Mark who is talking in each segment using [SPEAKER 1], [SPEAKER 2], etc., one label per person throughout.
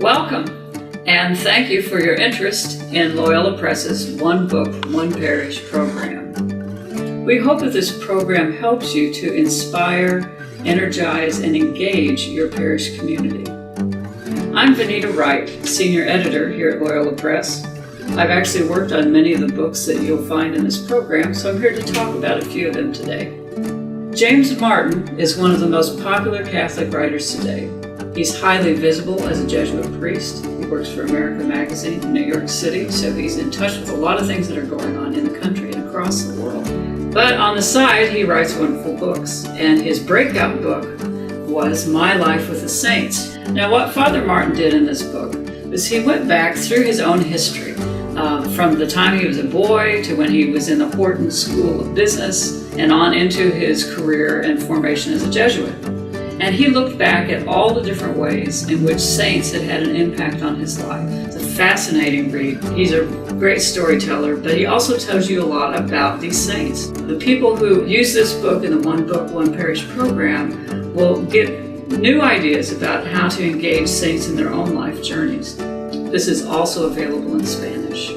[SPEAKER 1] Welcome, and thank you for your interest in Loyola Press's One Book, One Parish program. We hope that this program helps you to inspire, energize, and engage your parish community. I'm Vinita Wright, Senior Editor here at Loyola Press. I've actually worked on many of the books that you'll find in this program, so I'm here to talk about a few of them today. James Martin is one of the most popular Catholic writers today. He's highly visible as a Jesuit priest. He works for America Magazine in New York City, so he's in touch with a lot of things that are going on in the country and across the world. But on the side, he writes wonderful books, and his breakout book was My Life with the Saints. Now, what Father Martin did in this book was he went back through his own history, from the time he was a boy to when he was in the Wharton School of Business and on into his career and formation as a Jesuit. And he looked back at all the different ways in which saints had had an impact on his life. It's a fascinating read. He's a great storyteller, but he also tells you a lot about these saints. The people who use this book in the One Book, One Parish program will get new ideas about how to engage saints in their own life journeys. This is also available in Spanish.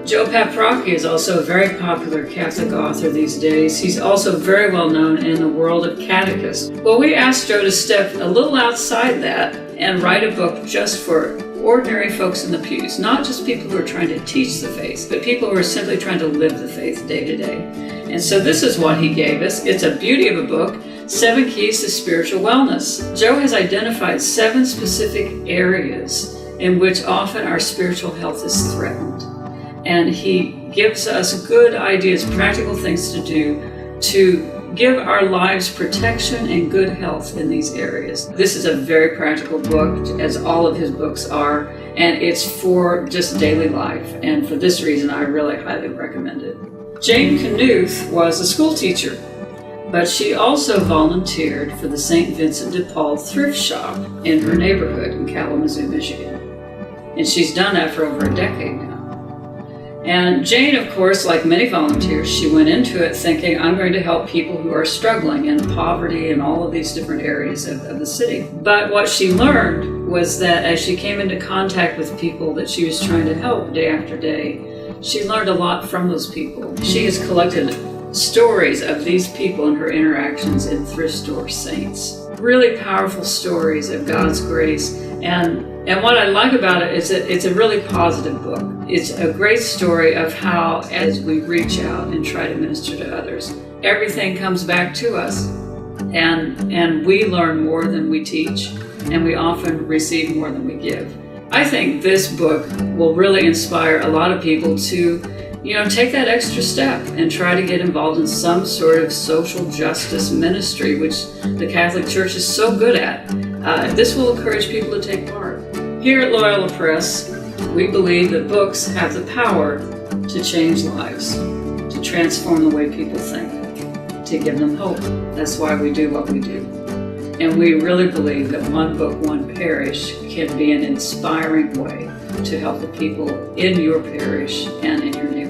[SPEAKER 1] Joe Paprocki is also a very popular Catholic author these days. He's also very well known in the world of catechists. Well, we asked Joe to step a little outside that and write a book just for ordinary folks in the pews, not just people who are trying to teach the faith, but people who are simply trying to live the faith day to day. And so this is what he gave us. It's a beauty of a book, 7 Keys to Spiritual Wellness. Joe has identified 7 specific areas in which often our spiritual health is threatened. And he gives us good ideas, practical things to do to give our lives protection and good health in these areas. This is a very practical book, as all of his books are, and it's for just daily life. And for this reason, I really highly recommend it. Jane Knuth was a school teacher, but she also volunteered for the St. Vincent de Paul thrift shop in her neighborhood in Kalamazoo, Michigan. And she's done that for over a decade now. And Jane, of course, like many volunteers, she went into it thinking, I'm going to help people who are struggling in poverty and all of these different areas of the city. But what she learned was that as she came into contact with people that she was trying to help day after day, she learned a lot from those people. She has collected stories of these people and her interactions in Thrift Store Saints. Really powerful stories of God's grace. And what I like about it is that it's a really positive book. It's a great story of how, as we reach out and try to minister to others, everything comes back to us. And we learn more than we teach, and we often receive more than we give. I think this book will really inspire a lot of people to take that extra step and try to get involved in some sort of social justice ministry, which the Catholic Church is so good at. This will encourage people to take part. Here at Loyola Press, we believe that books have the power to change lives, to transform the way people think, to give them hope. That's why we do what we do. And we really believe that One Book, One Parish can be an inspiring way to help the people in your parish and in your neighborhood